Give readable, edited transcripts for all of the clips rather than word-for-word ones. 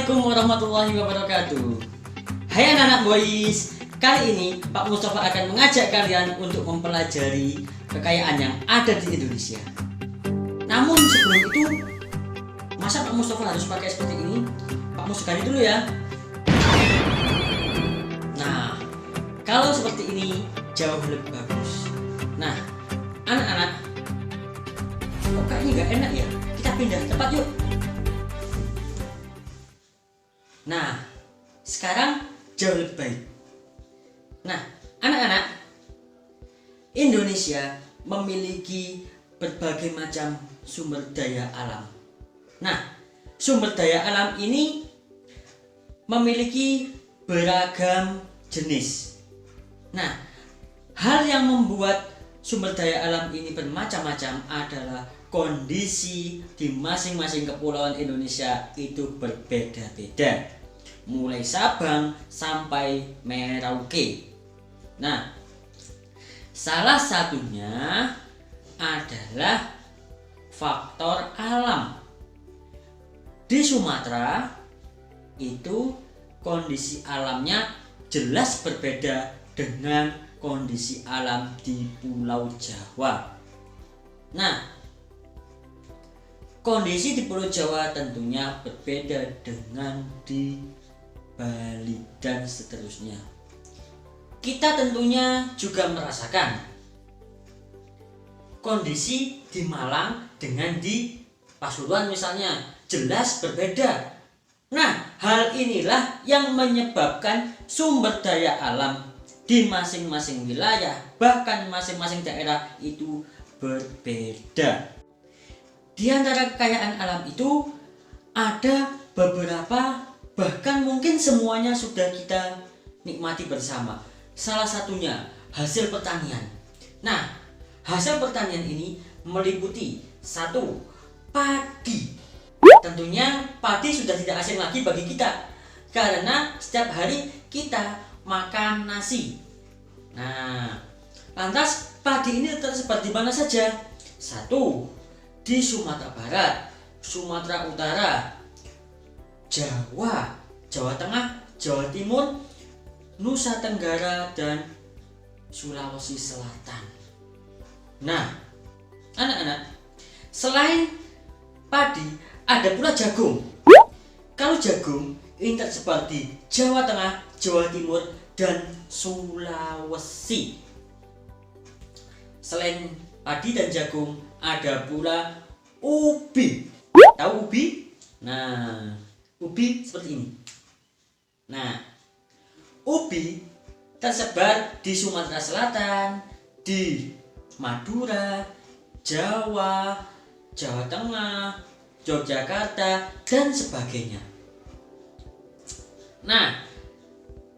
Assalamualaikum warahmatullahi wabarakatuh. Hai anak-anak boys, kali ini Pak Mustafa akan mengajak kalian untuk mempelajari kekayaan yang ada di Indonesia. Namun sebelum itu, masa Pak Mustafa harus pakai seperti ini? Pak Mustafa ganti dulu ya. Nah, kalau seperti ini jauh lebih bagus. Nah, anak-anak, kok kayaknya nggak enak ya? Kita pindah tempat yuk. Nah, sekarang jauh lebih baik. Nah, anak-anak, Indonesia memiliki berbagai macam sumber daya alam. Nah, sumber daya alam ini memiliki beragam jenis. Nah, hal yang membuat sumber daya alam ini bermacam-macam adalah kondisi di masing-masing kepulauan Indonesia itu berbeda-beda, mulai Sabang sampai Merauke. Nah, salah satunya adalah faktor alam. Di Sumatera itu kondisi alamnya jelas berbeda dengan kondisi alam di Pulau Jawa. Nah, kondisi di Pulau Jawa tentunya berbeda dengan di Bali dan seterusnya. Kita tentunya juga merasakan kondisi di Malang dengan di Pasuruan misalnya jelas berbeda. Nah, hal inilah yang menyebabkan sumber daya alam di masing-masing wilayah, bahkan masing-masing daerah itu berbeda. Di antara kekayaan alam itu ada beberapa, bahkan mungkin semuanya sudah kita nikmati bersama. Salah satunya hasil pertanian. Nah, hasil pertanian ini meliputi satu, padi. Tentunya padi sudah tidak asing lagi bagi kita karena setiap hari kita makan nasi. Nah, lantas padi ini tersebar di mana saja? Satu, di Sumatera Barat, Sumatera Utara, Jawa, Jawa Tengah, Jawa Timur, Nusa Tenggara, dan Sulawesi Selatan. Nah, anak-anak, selain padi, ada pula jagung. Kalau jagung ini tersebar di Jawa Tengah, Jawa Timur, dan Sulawesi. Selain padi dan jagung, ada pula ubi. Tahu ubi? Nah, ubi seperti ini. Nah, ubi tersebar di Sumatera Selatan, di Madura, Jawa, Jawa Tengah, Yogyakarta, dan sebagainya. Nah,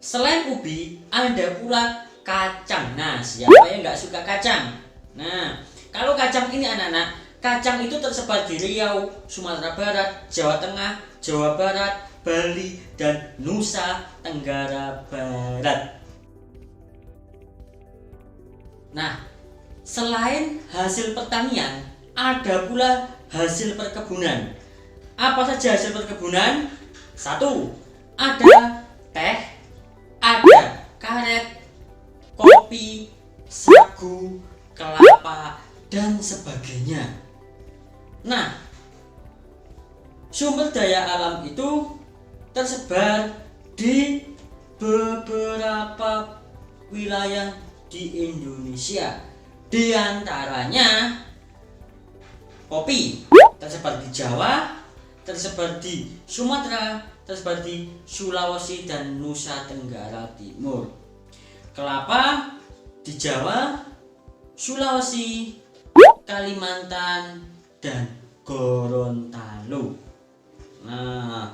selain ubi, ada pula kacang. Nah, siapa yang nggak suka kacang? Nah, kalau kacang ini anak-anak, kacang itu tersebar di Riau, Sumatera Barat, Jawa Tengah, Jawa Barat, Bali, dan Nusa Tenggara Barat. Nah, selain hasil pertanian, ada pula hasil perkebunan. Apa saja hasil perkebunan? Satu, ada teh, ada karet, kopi, sagu, kelapa, dan sebagainya. Nah, sumber daya alam itu tersebar di beberapa wilayah di Indonesia. Di antaranya kopi tersebar di Jawa, tersebar di Sumatera, tersebar di Sulawesi dan Nusa Tenggara Timur. Kelapa di Jawa, Sulawesi, Kalimantan, dan Gorontalo. Nah,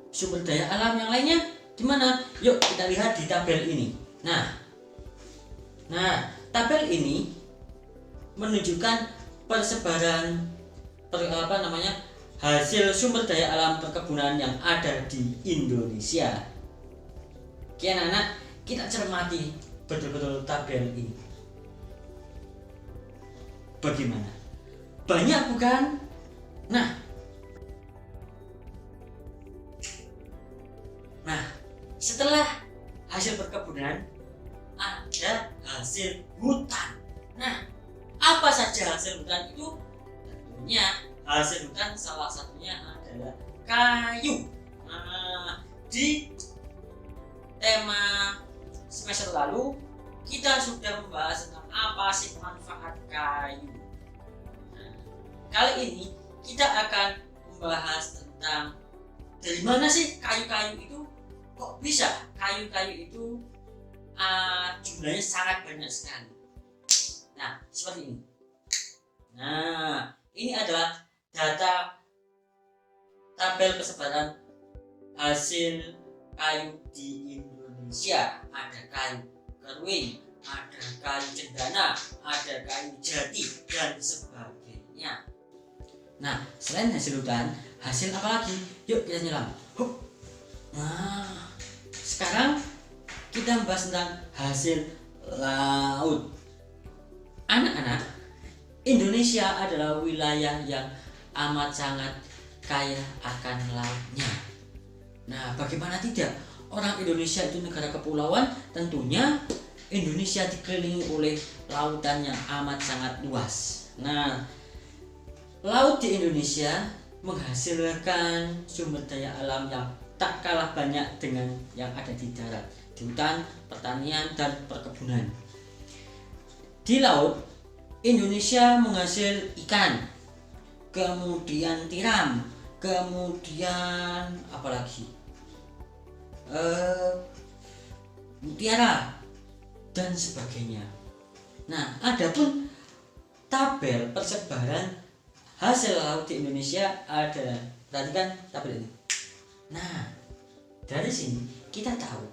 sumber daya alam yang lainnya di mana? Yuk kita lihat di tabel ini. Nah, tabel ini menunjukkan persebaran hasil sumber daya alam perkebunan yang ada di Indonesia. Oke anak-anak, kita cermati betul-betul tabel ini. Bagaimana? Banyak bukan? Nah, Setelah hasil perkebunan, ada hasil hutan. Nah, apa saja hasil hutan itu? Tentunya hasil hutan salah satunya adalah kayu. Nah, di tema semester lalu kita sudah membahas tentang apa sih manfaat kayu. Nah, kali ini kita akan membahas tentang dari mana sih kayu-kayu itu, kok bisa kayu-kayu itu jumlahnya sangat banyak sekali. Nah, seperti ini. Nah, ini adalah data tabel persebaran hasil kayu di Indonesia. Ada kayu kering, ada kayu cendana, ada kayu jati, dan sebagainya. Nah, selain hasil hutan, hasil apa lagi? Yuk kita nyelam. Nah, sekarang kita membahas tentang hasil laut. Anak-anak, Indonesia adalah wilayah yang amat sangat kaya akan lautnya. Nah, bagaimana tidak? Orang Indonesia itu negara kepulauan, tentunya Indonesia dikelilingi oleh lautan yang amat sangat luas. Nah, laut di Indonesia menghasilkan sumber daya alam yang tak kalah banyak dengan yang ada di darat, di hutan, pertanian, dan perkebunan. Di laut, Indonesia menghasil ikan, kemudian tiram, kemudian apalagi mutiara dan sebagainya. Nah, adapun tabel persebaran hasil laut di Indonesia ada, perhatikan tabel ini. Nah, dari sini kita tahu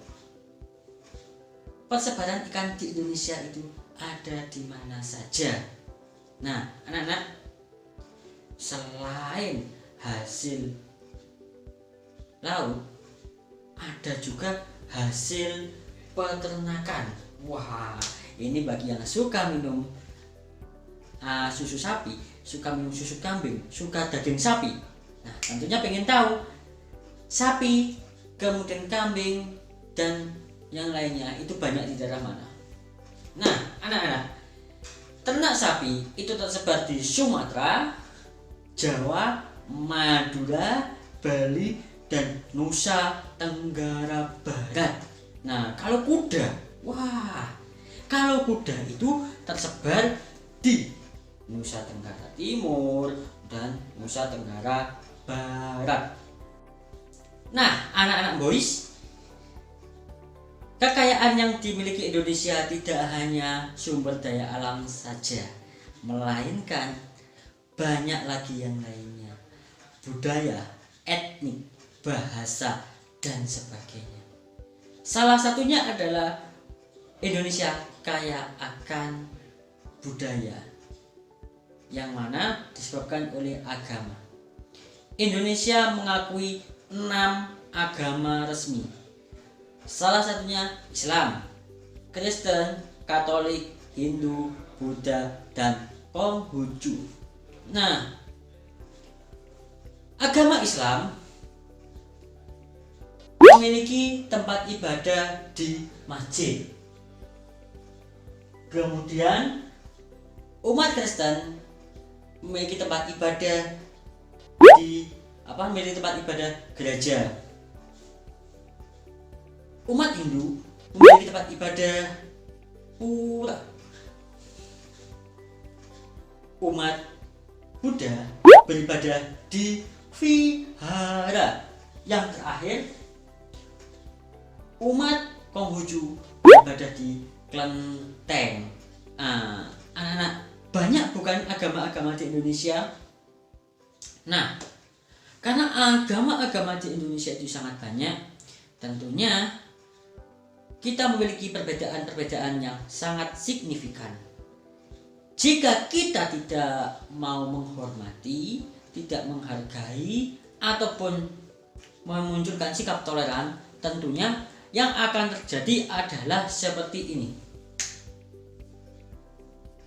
persebaran ikan di Indonesia itu ada di mana saja. Nah, anak-anak, selain hasil laut, ada juga hasil peternakan. Wah, ini bagi yang suka minum susu sapi, suka minum susu kambing, suka daging sapi. Nah, tentunya pengen tahu sapi, kemudian kambing, dan yang lainnya itu banyak di daerah mana. Nah, anak-anak, ternak sapi itu tersebar di Sumatera, Jawa, Madura, Bali, dan Nusa Tenggara Barat. Nah, kalau kuda itu tersebar di Nusa Tenggara Timur dan Nusa Tenggara Barat. Nah, anak-anak boys, kekayaan yang dimiliki Indonesia tidak hanya sumber daya alam saja, melainkan banyak lagi yang lainnya. Budaya, etnik, bahasa, dan sebagainya. Salah satunya adalah Indonesia kaya akan budaya, yang mana disebabkan oleh agama. Indonesia mengakui 6 agama resmi. Salah satunya Islam, Kristen, Katolik, Hindu, Buddha, dan Konghucu. Nah, agama Islam memiliki tempat ibadah di masjid. Kemudian umat Kristen memiliki tempat ibadah gereja. Umat Hindu memiliki tempat ibadah pura. Umat Buddha beribadah di vihara. Yang terakhir, umat Konghucu beribadah di kelenteng. Anak-anak, banyak bukan agama-agama di Indonesia? Nah, karena agama-agama di Indonesia itu sangat banyak, tentunya kita memiliki perbedaan-perbedaan yang sangat signifikan. Jika kita tidak mau menghormati, tidak menghargai, ataupun memunculkan sikap toleran, tentunya yang akan terjadi adalah seperti ini.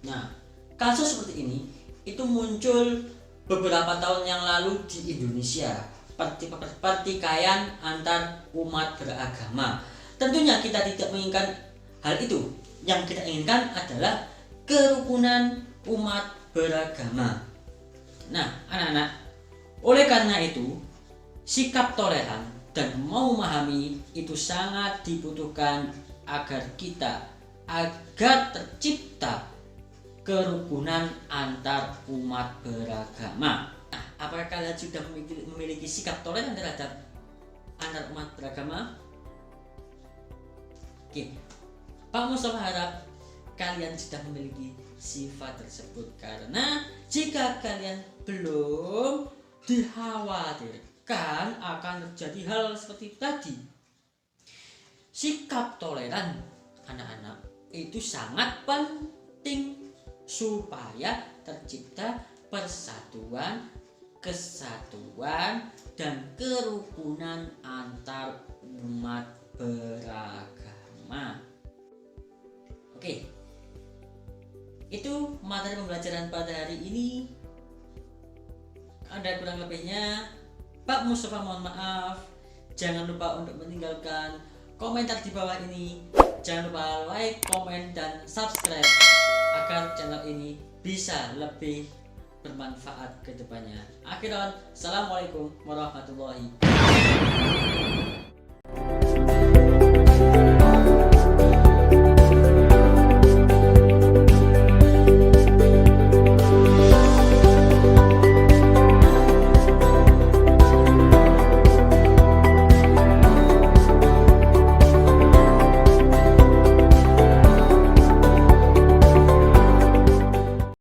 Nah, kasus seperti ini itu muncul beberapa tahun yang lalu di Indonesia. pertikaian antar umat beragama. Tentunya kita tidak menginginkan hal itu. Yang kita inginkan adalah kerukunan umat beragama. Nah, anak-anak, oleh karena itu, sikap toleran dan mau memahami itu sangat dibutuhkan agar tercipta kerukunan antar umat beragama. Nah, apakah kalian sudah memiliki sikap toleran terhadap antar umat beragama? Oke, Pak Mustafa harap kalian sudah memiliki sifat tersebut, karena jika kalian belum, dikhawatirkan akan terjadi hal seperti tadi. Sikap toleran anak-anak itu sangat penting supaya tercipta persatuan, kesatuan, dan kerukunan antar umat beragama. Oke, itu materi pembelajaran pada hari ini. Ada kurang lebihnya, Pak Mustafa mohon maaf. Jangan lupa untuk meninggalkan komentar di bawah ini. Jangan lupa like, komen, dan subscribe agar channel ini bisa lebih bermanfaat ke depannya. Akhiran, assalamualaikum warahmatullahi wabarakatuh.